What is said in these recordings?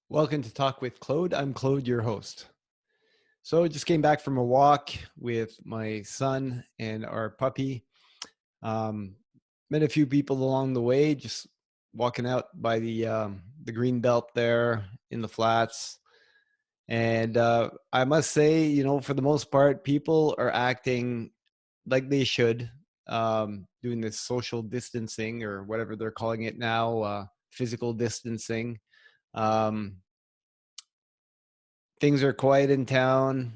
Welcome to Talk with Claude. I'm Claude, your host. So I just came back from a walk with my son and our puppy. Met a few people along the way, just walking out by the green belt there in the flats. And I must say, for the most part, people are acting like they should, doing this social distancing or whatever they're calling it now, physical distancing. Um, Things are quiet in town.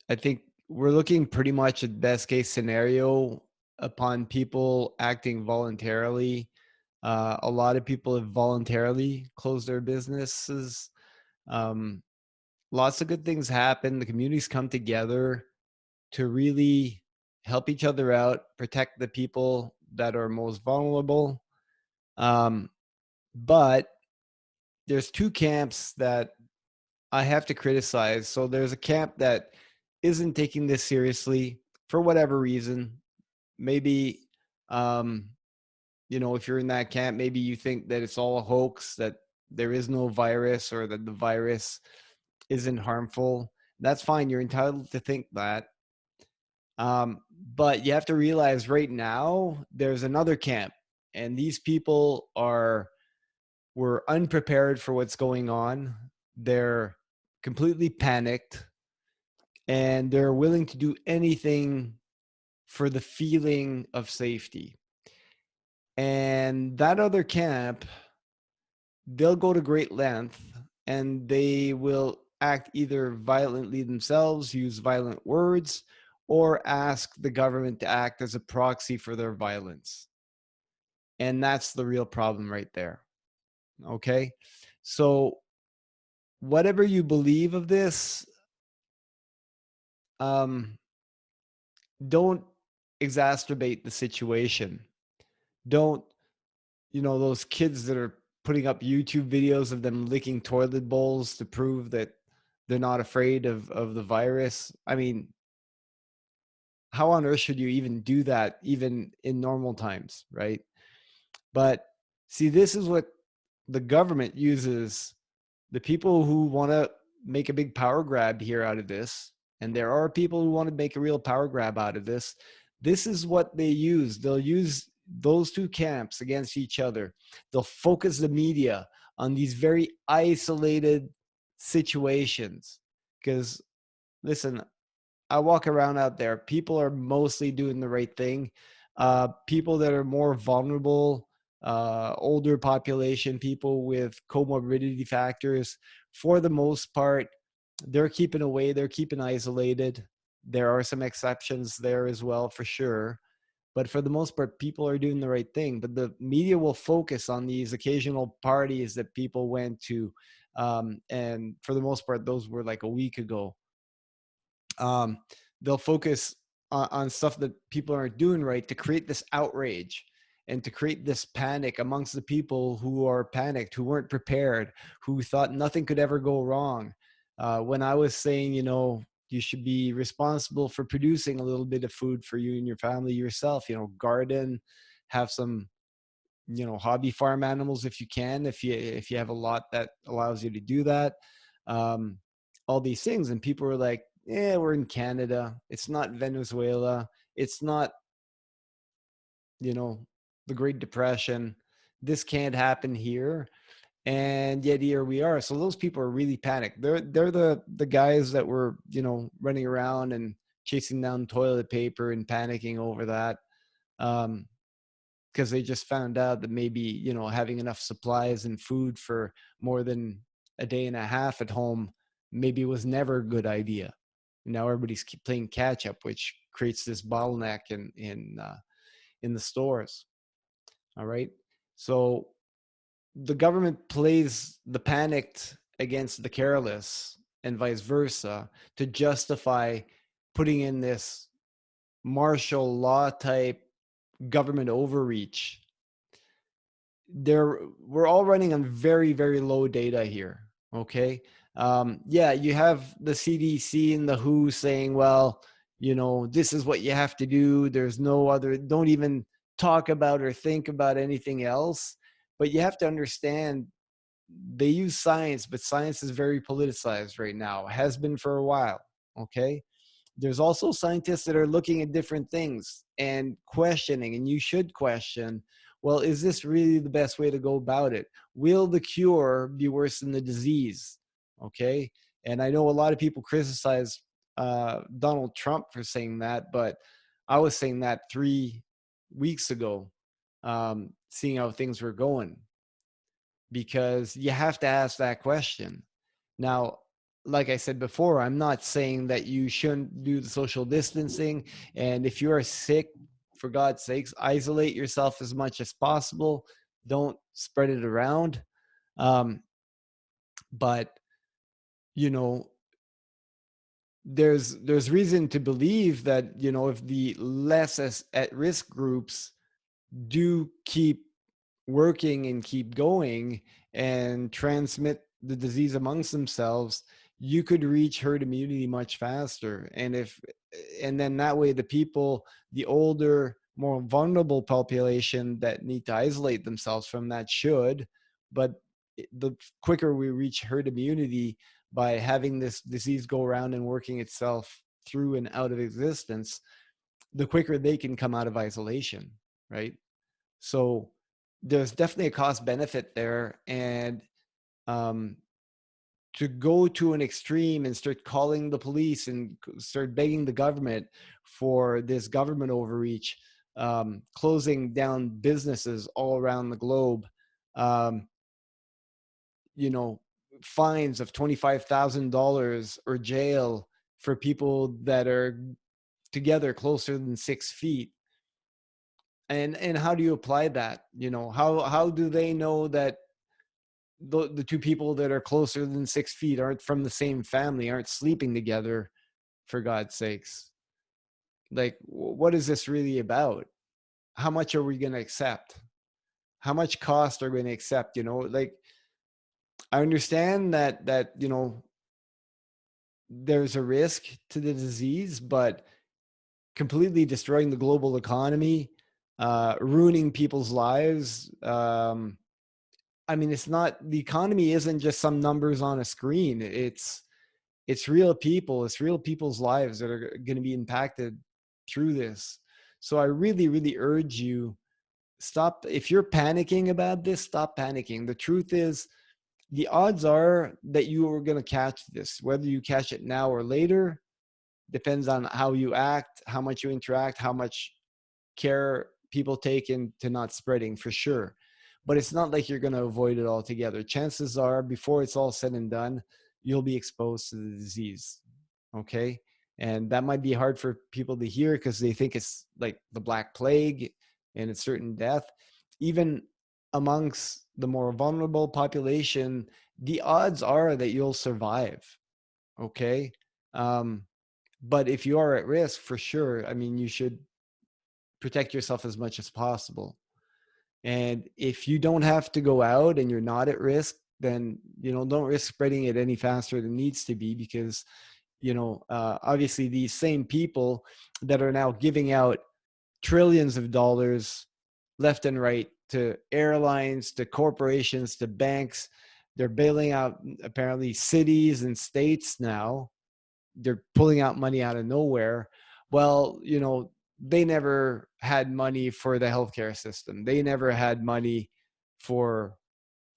I think we're looking pretty much at best case scenario upon people acting voluntarily. A lot of people have voluntarily closed their businesses. Um, Lots of good things happen. The communities come together to really help each other out, protect the people that are most vulnerable. Um, but there's two camps that I have to criticize. So there's a camp that isn't taking this seriously for whatever reason. Maybe, um, if you're in that camp, maybe you think that it's all a hoax, that there is no virus or that the virus isn't harmful. That's fine. You're entitled to think that. But you have to realize right now there's another camp, and these people were unprepared for what's going on. They're completely panicked and they're willing to do anything for the feeling of safety. And that other camp, they'll go to great length and they will act either violently themselves, use violent words, or ask the government to act as a proxy for their violence. And that's the real problem right there. Okay? So, whatever you believe of this, um, don't exacerbate the situation. Don't, those kids that are putting up YouTube videos of them licking toilet bowls to prove that they're not afraid of the virus. I mean, how on earth should you even do that even in normal times, right? But see, this is what the government uses. The people who want to make a big power grab here out of this, and there are people who want to make a real power grab out of this. This is what they use. They'll use those two camps against each other. They'll focus the media on these very isolated situations. Because, listen, I walk around out there. People are mostly doing the right thing. People that are more vulnerable, older population, people with comorbidity factors, for the most part, they're keeping away. They're keeping isolated. There are some exceptions there as well, for sure. But for the most part, people are doing the right thing. But the media will focus on these occasional parties that people went to. And for the most part, those were like a week ago. um, they'll focus on stuff that people aren't doing right to create this outrage and to create this panic amongst the people who are panicked, who weren't prepared, who thought nothing could ever go wrong. When I was saying, you should be responsible for producing a little bit of food for you and your family yourself, garden, have some, hobby farm animals if you can, if you have a lot that allows you to do that. um, all these things, and people were like, yeah, we're in Canada, it's not Venezuela, it's not, you know the Great Depression, this can't happen here. And yet here we are. So those people are really panicked. They're the guys that were, running around and chasing down toilet paper and panicking over that. Because they just found out that maybe, having enough supplies and food for more than a day and a half at home maybe was never a good idea. Now everybody's playing catch up, which creates this bottleneck in the stores. All right. So the government plays the panicked against the careless and vice versa to justify putting in this martial law type government overreach. We're all running on very, very low data here. Okay. Yeah, you have the CDC and the WHO saying, well, this is what you have to do. There's no other, don't even talk about or think about anything else. But you have to understand they use science, but science is very politicized right now, has been for a while. Okay. There's also scientists that are looking at different things and questioning, and you should question, well, is this really the best way to go about it? Will the cure be worse than the disease? Okay. And I know a lot of people criticize Donald Trump for saying that, but I was saying that 3 weeks ago, seeing how things were going, because you have to ask that question. Now, like I said before, I'm not saying that you shouldn't do the social distancing. And if you are sick, for God's sakes, isolate yourself as much as possible. Don't spread it around. Um, but you know, there's reason to believe that, if the less at risk groups do keep working and keep going and transmit the disease amongst themselves, you could reach herd immunity much faster. And then that way, the people, the older, more vulnerable population that need to isolate themselves from that should, but the quicker we reach herd immunity by having this disease go around and working itself through and out of existence, the quicker they can come out of isolation, right? So there's definitely a cost benefit there. And um, to go to an extreme and start calling the police and start begging the government for this government overreach, closing down businesses all around the globe, um, you know, fines of $25,000 or jail for people that are together closer than 6 feet. And how do you apply that? How do they know that the two people that are closer than 6 feet aren't from the same family, aren't sleeping together, for God's sakes? Like, what is this really about? How much are we going to accept? How much cost are we going to accept? Like, I understand that there's a risk to the disease, but completely destroying the global economy, ruining people's lives. I mean, it's not, the economy isn't just some numbers on a screen. It's real people. It's real people's lives that are going to be impacted through this. So I really, really urge you, stop. If you're panicking about this, stop panicking. The truth is, the odds are that you are going to catch this. Whether you catch it now or later depends on how you act, how much you interact, how much care people take into not spreading, for sure. But it's not like you're going to avoid it altogether. Chances are, before it's all said and done, you'll be exposed to the disease. Okay. And that might be hard for people to hear because they think it's like the Black Plague and it's certain death. Even amongst the more vulnerable population, the odds are that you'll survive. Okay. Um, but if you are at risk, for sure, I mean, you should protect yourself as much as possible. And if you don't have to go out and you're not at risk, then, don't risk spreading it any faster than needs to be, because, obviously these same people that are now giving out trillions of dollars left and right to airlines, to corporations, to banks, they're bailing out apparently cities and states now. They're pulling out money out of nowhere. Well, they never had money for the healthcare system. They never had money for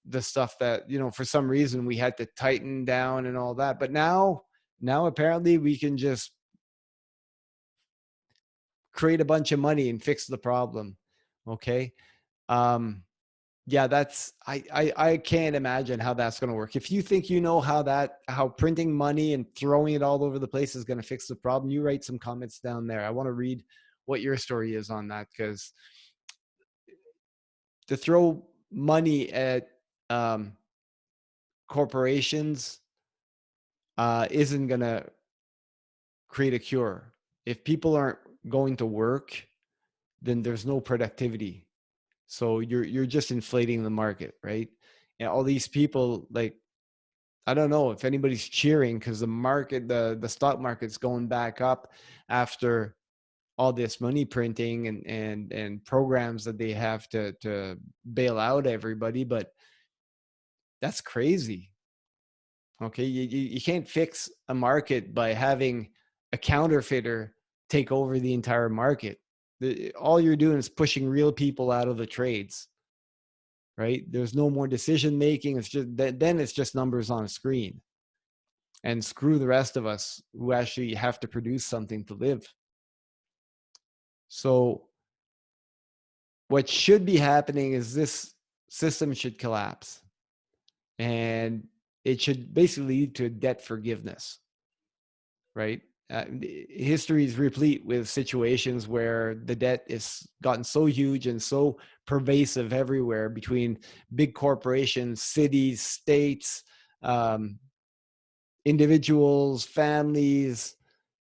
the stuff that, for some reason we had to tighten down and all that. But now apparently we can just create a bunch of money and fix the problem. Okay. Um, yeah, I can't imagine how that's going to work. If you think how printing money and throwing it all over the place is going to fix the problem, you write some comments down there. I want to read what your story is on that, because to throw money at um, corporations isn't going to create a cure. If people aren't going to work, then there's no productivity. So you're just inflating the market, right? And all these people, like, I don't know if anybody's cheering because the stock market's going back up after all this money printing and programs that they have to bail out everybody. But That's crazy. Okay, you can't fix a market by having a counterfeiter take over the entire market. All you're doing is pushing real people out of the trades, right? There's no more decision making. It's just then it's just numbers on a screen, and screw the rest of us who actually have to produce something to live. So what should be happening is this system should collapse, and it should basically lead to debt forgiveness, right? History is replete with situations where the debt is gotten so huge and so pervasive everywhere between big corporations, cities, states, um, individuals, families,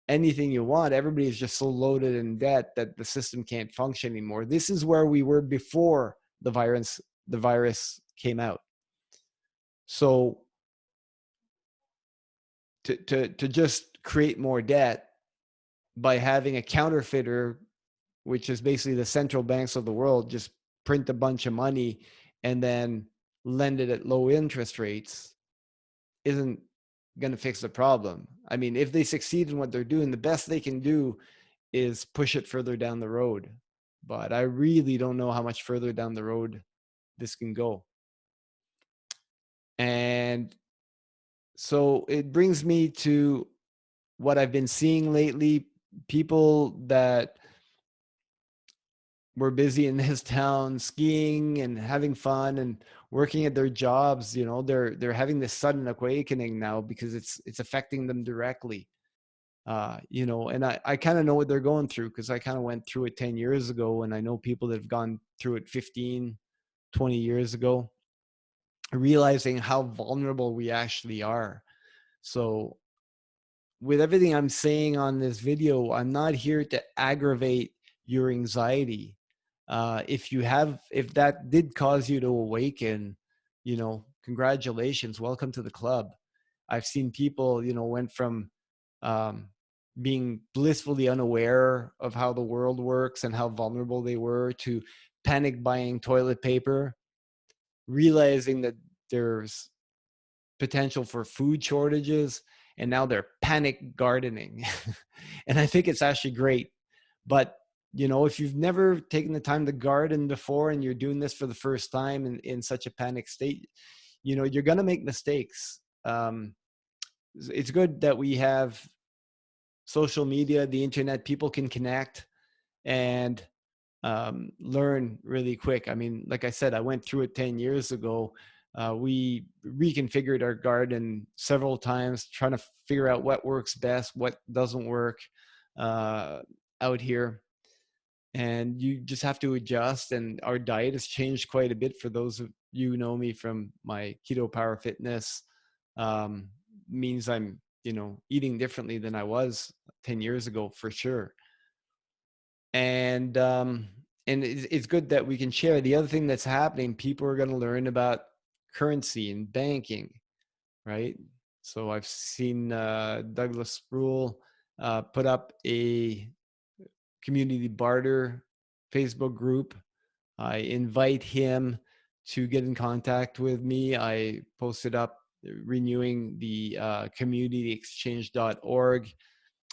anything you want. Everybody's just so loaded in debt that the system can't function anymore. This is where we were before the virus came out. So to just create more debt by having a counterfeiter, which is basically the central banks of the world, just print a bunch of money and then lend it at low interest rates, isn't going to fix the problem. I mean, if they succeed in what they're doing, the best they can do is push it further down the road. But I really don't know how much further down the road this can go. And so it brings me to what I've been seeing lately. People that were busy in this town skiing and having fun and working at their jobs, they're having this sudden awakening now because it's affecting them directly. And I kind of know what they're going through because I kind of went through it 10 years ago, and I know people that have gone through it 15, 20 years ago, realizing how vulnerable we actually are. So with everything I'm saying on this video, I'm not here to aggravate your anxiety. If that did cause you to awaken, congratulations, welcome to the club. I've seen people, went from um, being blissfully unaware of how the world works and how vulnerable they were to panic buying toilet paper, realizing that there's potential for food shortages, and now they're panic gardening. And I think it's actually great. But if you've never taken the time to garden before and you're doing this for the first time in such a panic state, you're going to make mistakes. It's good that we have social media, the internet. People can connect and learn really quick. I mean, like I said, I went through it 10 years ago. We reconfigured our garden several times, trying to figure out what works best, what doesn't work out here. And you just have to adjust. And our diet has changed quite a bit. For those of you who know me from my keto power fitness, means I'm, eating differently than I was 10 years ago for sure. And it's good that we can share. The other thing that's happening, people are going to learn about currency and banking, right? So I've seen Douglas Sproul put up a community barter Facebook group. I invite him to get in contact with me. I posted up renewing the communityexchange.org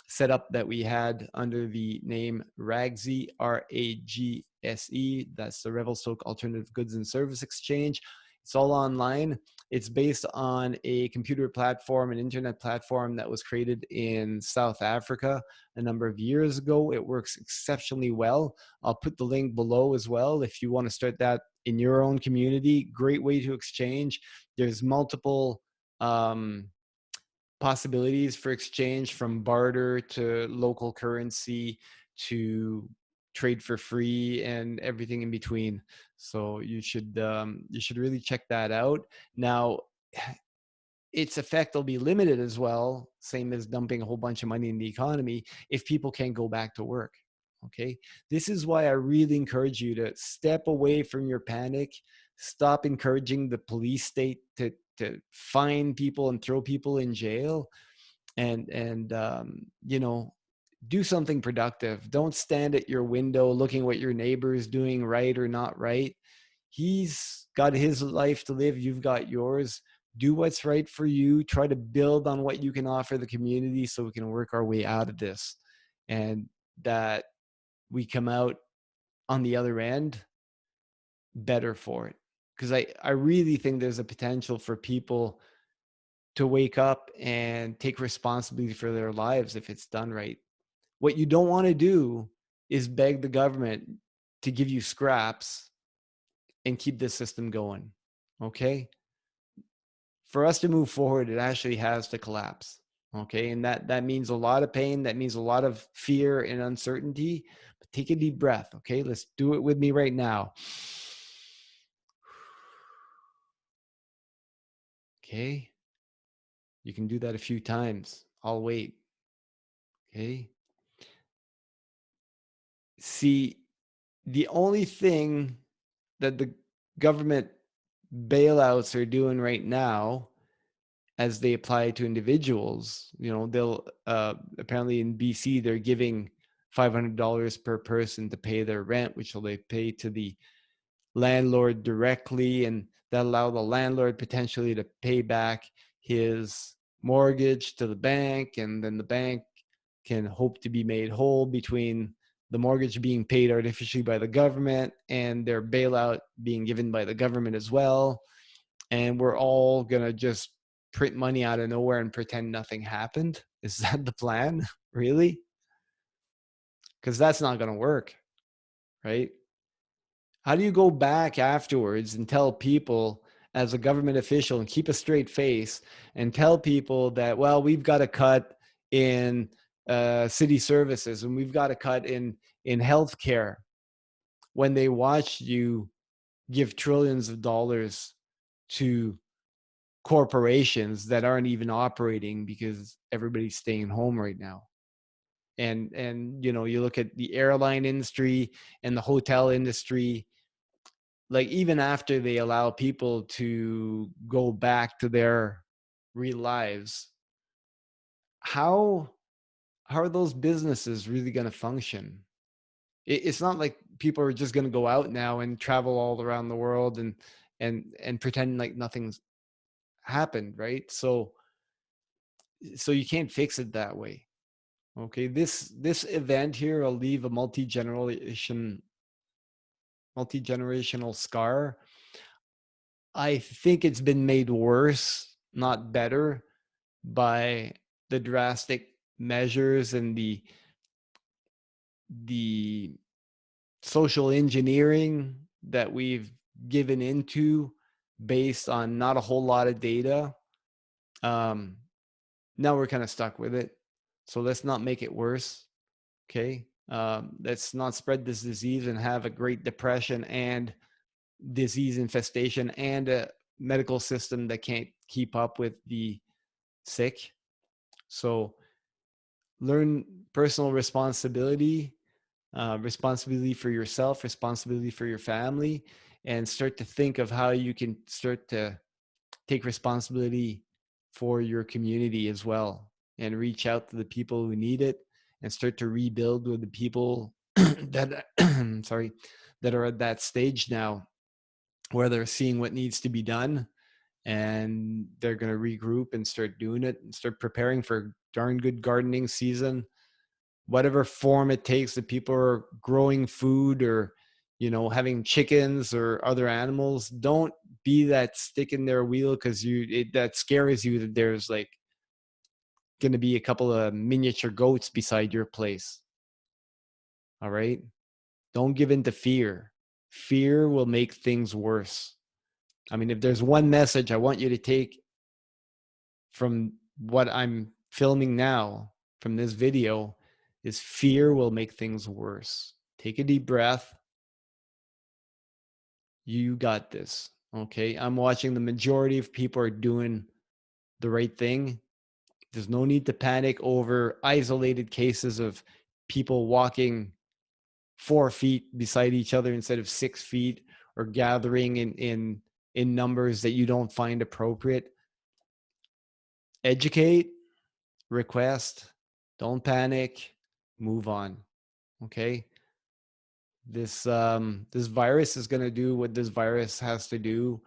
setup that we had under the name RAGSE, RAGSE. That's the Revelstoke Alternative Goods and Service Exchange. It's all online. It's based on a computer platform, an internet platform that was created in South Africa a number of years ago. It works exceptionally well. I'll put the link below as well if you want to start that in your own community. Great way to exchange. There's multiple possibilities for exchange, from barter to local currency to trade for free and everything in between. So you should really check that out. Now, its effect will be limited as well, same as dumping a whole bunch of money in the economy, if people can't go back to work. Okay, this is why I really encourage you to step away from your panic. Stop encouraging the police state to fine people and throw people in jail, and do something productive. Don't stand at your window looking what your neighbor is doing right or not right. He's got his life to live. You've got yours. Do what's right for you. Try to build on what you can offer the community so we can work our way out of this, and that we come out on the other end better for it. Because I really think there's a potential for people to wake up and take responsibility for their lives if it's done right. What you don't want to do is beg the government to give you scraps and keep this system going. Okay? For us to move forward, it actually has to collapse. Okay? And that means a lot of pain, that means a lot of fear and uncertainty. But take a deep breath. Okay? Let's do it with me right now. Okay? You can do that a few times. I'll wait. Okay? See, the only thing that the government bailouts are doing right now, as they apply to individuals, they'll apparently in BC they're giving $500 per person to pay their rent, which will they pay to the landlord directly, and that allow the landlord potentially to pay back his mortgage to the bank, and then the bank can hope to be made whole between the mortgage being paid artificially by the government and their bailout being given by the government as well. And we're all going to just print money out of nowhere and pretend nothing happened. Is that the plan? Really? Because that's not going to work, right? How do you go back afterwards and tell people as a government official and keep a straight face and tell people that, well, we've got to cut in city services and we've got to cut in healthcare, when they watch you give trillions of dollars to corporations that aren't even operating because everybody's staying home right now? And you look at the airline industry and the hotel industry, like even after they allow people to go back to their real lives, how are those businesses really going to function? It's not like people are just going to go out now and travel all around the world and pretend like nothing's happened, right? So you can't fix it that way. Okay, this event here will leave a multi-generational scar. I think it's been made worse, not better, by the drastic measures and the social engineering that we've given into based on not a whole lot of data. Now we're kind of stuck with it. So let's not make it worse. Okay. Let's not spread this disease and have a Great Depression and disease infestation and a medical system that can't keep up with the sick. So learn personal responsibility, responsibility for yourself, responsibility for your family, and start to think of how you can start to take responsibility for your community as well, and reach out to the people who need it and start to rebuild with the people that sorry, that are at that stage now where they're seeing what needs to be done, and they're going to regroup and start doing it and start preparing for darn good gardening season, whatever form it takes. That people are growing food or having chickens or other animals. Don't be that stick in their wheel because that scares you that there's like going to be a couple of miniature goats beside your place. All right, don't give in to fear. Fear will make things worse. I mean, if there's one message I want you to take from what I'm filming now, from this video, is fear will make things worse. Take a deep breath. You got this. Okay. I'm watching the majority of people are doing the right thing. There's no need to panic over isolated cases of people walking 4 feet beside each other instead of 6 feet, or gathering in numbers that you don't find appropriate. Educate, request, don't panic, move on. Okay. This virus is going to do what this virus has to do,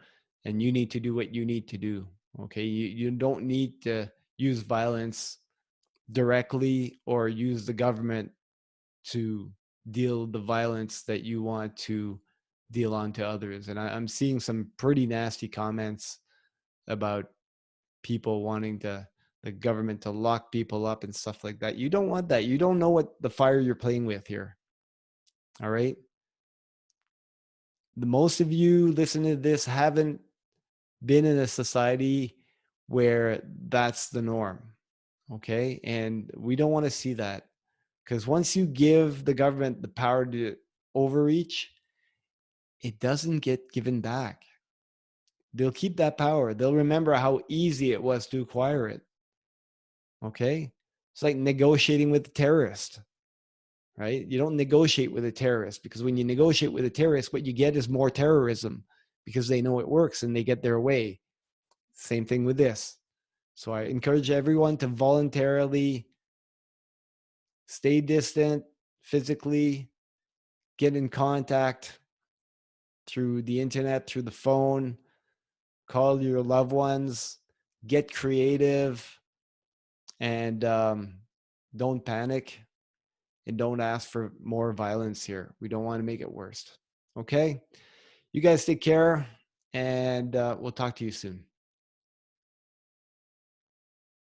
and you need to do what you need to do. Okay, you don't need to use violence directly or use the government to deal the violence that you want to deal on to others. And I'm seeing some pretty nasty comments about people wanting the government to lock people up and stuff like that. You don't want that. You don't know what the fire you're playing with here. All right. The most of you listening to this haven't been in a society where that's the norm. Okay. And we don't want to see that, because once you give the government the power to overreach, it doesn't get given back. They'll keep that power. They'll remember how easy it was to acquire it. Okay. It's like negotiating with a terrorist, right? You don't negotiate with a terrorist, because when you negotiate with a terrorist, what you get is more terrorism, because they know it works and they get their way. Same thing with this. So I encourage everyone to voluntarily stay distant physically, get in contact through the internet, through the phone, call your loved ones, get creative, and don't panic, and don't ask for more violence here. We don't want to make it worse. Okay? You guys take care, and we'll talk to you soon.